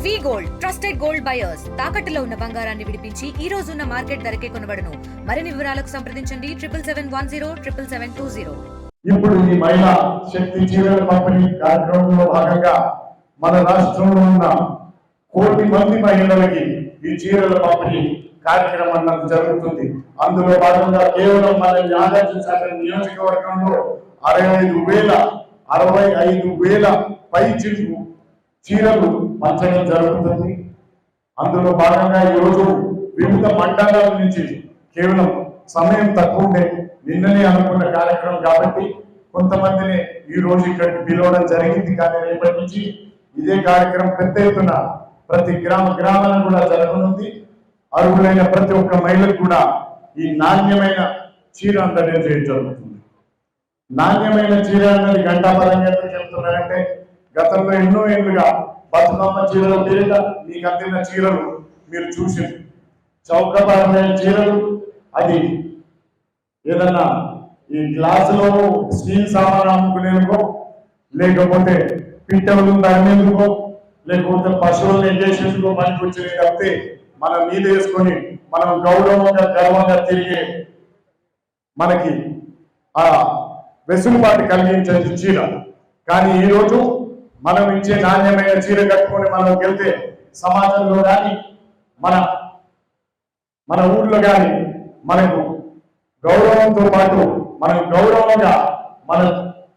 వి gold trusted gold buyers తాకట్టులో ఉన్న బంగారాన్ని విడిపించి ఈ రోజు ఉన్న మార్కెట్ ధరకే కొనబడును. మరిన్ని వివరాలకు సంప్రదించండి 7771077720. ఇప్పుడు ఈ మహిళా శక్తి చీరల పంపిణీ కార్యక్రమంలో భాగంగా మన రాష్ట్రంలో ఉన్న 1 కోటి మంది మహిళలకి ఈ చీరల పంపిణీ కార్యక్రమం అన్నది జరుగుతుంది. అందులో భాగంగా కేవలం మన నాగార్జునసాగర్ నియోజకవర్గంలో 65,000 పైచిలుకు చీరలు పంచడం జరుగుతుంది. అందులో భాగంగా ఈరోజు వివిధ మండలాల నుంచి కేవలం సమయం తక్కువ ఉండే నిన్ననే అనుకున్న కార్యక్రమం కాబట్టి కొంతమందిని ఈ రోజు ఇక్కడికి పిలవడం జరిగింది. కానీ రేపటి నుంచి ఇదే కార్యక్రమం పెద్ద ఎత్తున ప్రతి గ్రామాలను కూడా జరగనుంది. అర్హులైన ప్రతి ఒక్క మహిళకు కూడా ఈ నాణ్యమైన చీర అందడం జరుగుతుంది. నాణ్యమైన చీర అన్నది గంటాపరంగా చెప్తున్నారంటే గతంలో ఎన్నో ఏళ్ళుగా బతుకమ్మ చీరల పేరిట మీకు అందిన చీరలు మీరు చూసి చౌకపరమైన చీరలు, అది ఏదన్నా ఈ గ్లాసులో స్టీల్ సామాన్ అమ్ముకునేందుకో, లేకపోతే పిట్టలు తరిమేందుకో, లేకపోతే పశువులను ఎంజేసేందుకో పనికి వచ్చేది తప్పితే మనం మీద వేసుకొని మనం గౌరవంగా గర్వంగా తిరిగే మనకి ఆ వెసులుబాటు కలిగించేది చీర. కానీ ఈరోజు మనం ఇచ్చే నాణ్యమైన చీర కట్టుకొని మనం వెళ్తే సమాజంలో కానీ మన ఊళ్ళో కానీ మనకు గౌరవంతో పాటు మనం గౌరవంగా మన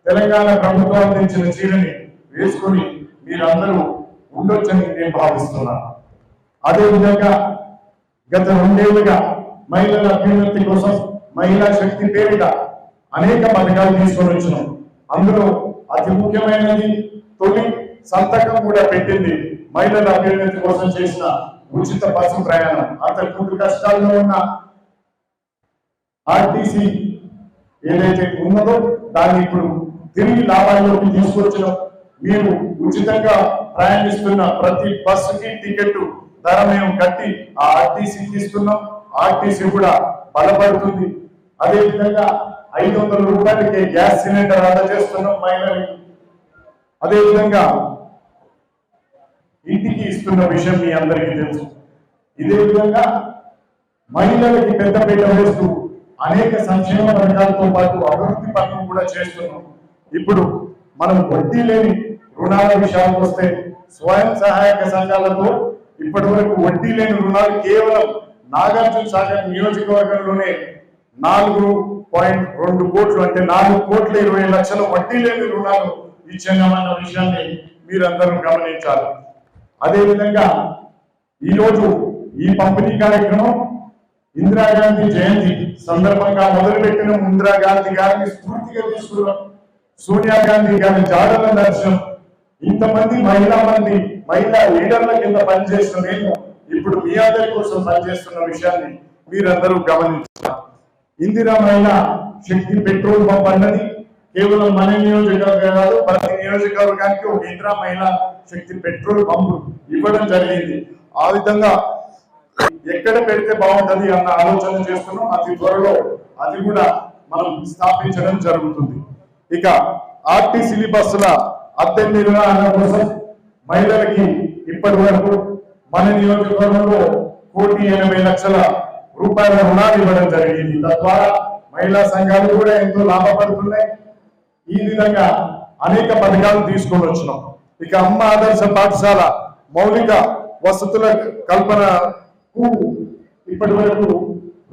తెలంగాణ ప్రభుత్వం అందించిన చీరని వేసుకొని మీరందరూ ఉండొచ్చని నేను భావిస్తున్నాను. అదేవిధంగా గత 2 ఏళ్లుగా మహిళల అభ్యున్నతి కోసం మహిళా శక్తి పేరిట అనేక పథకాలు తీసుకొని వచ్చినాం. అందులో అతి ముఖ్యమైనది తొలి సంతకం కూడా పెట్టింది మహిళల అభ్యున్నతి కోసం చేసిన ఉచిత బస్సు ప్రయాణం. అంతకు ముందు కష్టాల్లో ఉన్న ఆర్టీసీ ఏదైతే ఉన్నదో దాన్ని ఇప్పుడు తిరిగి లాభాల్లోకి తీసుకొచ్చిన మీరు ఉచితంగా ప్రయాణిస్తున్న ప్రతి బస్సుకి టికెట్ ధర మేము కట్టి ఆ ఆర్టీసీకి ఇస్తున్నాం. ఆర్టీసీ కూడా బలపడుతుంది. అదేవిధంగా 500 రూపాయలకి గ్యాస్ సిలిండర్ అందజేస్తున్నాం మహిళలకి. అదేవిధంగా ఇంటికి ఇస్తున్న విషయం మీ అందరికీ తెలుసు. ఇదే విధంగా మహిళలకి పెద్దపీట వేస్తూ అనేక సంక్షేమ పథకాలతో పాటు అభివృద్ధి పనులు కూడా చేస్తున్నాం. ఇప్పుడు మనం వడ్డీ లేని రుణాల విషయానికి వస్తే స్వయం సహాయక సంఘాలతో ఇప్పటి వరకు వడ్డీ లేని రుణాలు కేవలం నాగార్జునసాగర్ నియోజకవర్గంలోనే 4.2 కోట్లు అంటే 4,20,00,000 వడ్డీ లేని రుణాలు ఇచ్చామన్న విషయాన్ని మీరందరూ గమనించాలి. అదేవిధంగా ఈరోజు ఈ పంపిణీ కార్యక్రమం ఇందిరాగాంధీ జయంతి సందర్భంగా మొదలుపెట్టిన ఇందిరాగాంధీ గారిని స్ఫూర్తిగా తీసుకున్నాం. సోనియా గాంధీ గారి జాడల దర్శనం ఇంతమంది మహిళా లీడర్ల కింద పనిచేస్తున్న నేను ఇప్పుడు మీ అందరి కోసం పనిచేస్తున్న విషయాన్ని మీరందరూ గమనించారు. ఇందిరా మహిళా శక్తి పెట్రోల్ పంప్ అన్నది కేవలం మన నియోజకవర్గం కాదు, ప్రతి నియోజకవర్గానికి ఒక ఇందిరా మహిళా శక్తి పెట్రోల్ పంపు ఇవ్వడం జరిగింది. ఆ విధంగా ఎక్కడ పెడితే బాగుంటది అన్న ఆలోచన చేస్తున్నాం. అతి త్వరలో అది కూడా మనం స్థాపించడం జరుగుతుంది. ఇక ఆర్టీసీ బస్సుల అద్దె నిర్వహణ కోసం మహిళలకి ఇప్పటి వరకు మన నియోజకవర్గంలో 1,80,00,000 రూపాయల రుణాలు ఇవ్వడం జరిగింది. తద్వారా మహిళా సంఘాలు కూడా ఎంతో లాభపడుతున్నాయి. ఈ విధంగా అనేక పథకాలు తీసుకొని వచ్చినాం. ఇక అమ్మ ఆదర్శ పాఠశాల మౌలిక వసతుల కల్పనకు ఇప్పటి వరకు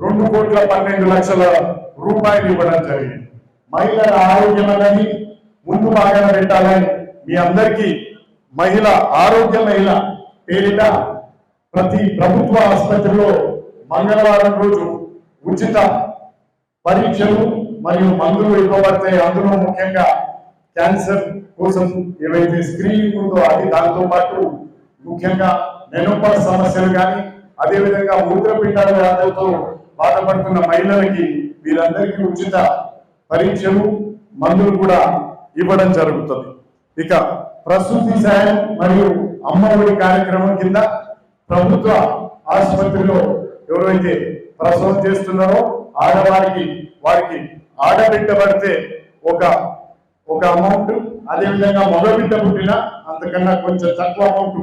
2,12,00,000 రూపాయలు ఇవ్వడం జరిగింది. మహిళల ఆరోగ్యం అనేది ముందు బాగా పెట్టాలని మీ అందరికీ మహిళ పేరిట ప్రతి ప్రభుత్వ ఆసుపత్రిలో మంగళవారం రోజు ఉచిత పరీక్షలు మరియు మందులు ఇవ్వబడతాయి. అందులో ముఖ్యంగా క్యాన్సర్ కోసం ఏవైతే స్క్రీనింగ్ ఉందో అది, దాంతో పాటు ముఖ్యంగా మెనోపాజ్ సమస్యలు కానీ అదేవిధంగా మూత్రపిండాల వ్యాధులతో బాధపడుతున్న మహిళలకి వీరందరికీ ఉచిత పరీక్షలు మందులు కూడా ఇవ్వడం జరుగుతుంది. ఇక ప్రసూతి సాయం మరియు అమ్మఒడి కార్యక్రమం కింద ప్రభుత్వ ఆసుపత్రిలో ఎవరైతే ప్రసవం చేస్తున్నారో వారికి ఆడబిడ్డ పడితే ఒక అమౌంట్, అదేవిధంగా మగబిడ్డ పుట్టిన అంతకన్నా కొంచెం తక్కువ అమౌంట్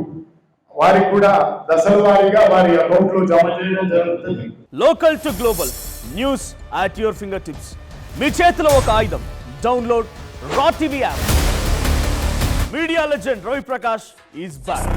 వారికి కూడా దశల వారీగా వారి అకౌంట్ లో జమ చేయడం జరుగుతుంది. Local to global news at your fingertips. మీ చేతిలో ఒక ఆయుధం. Download R TV app. Media legend Ravi Prakash is back.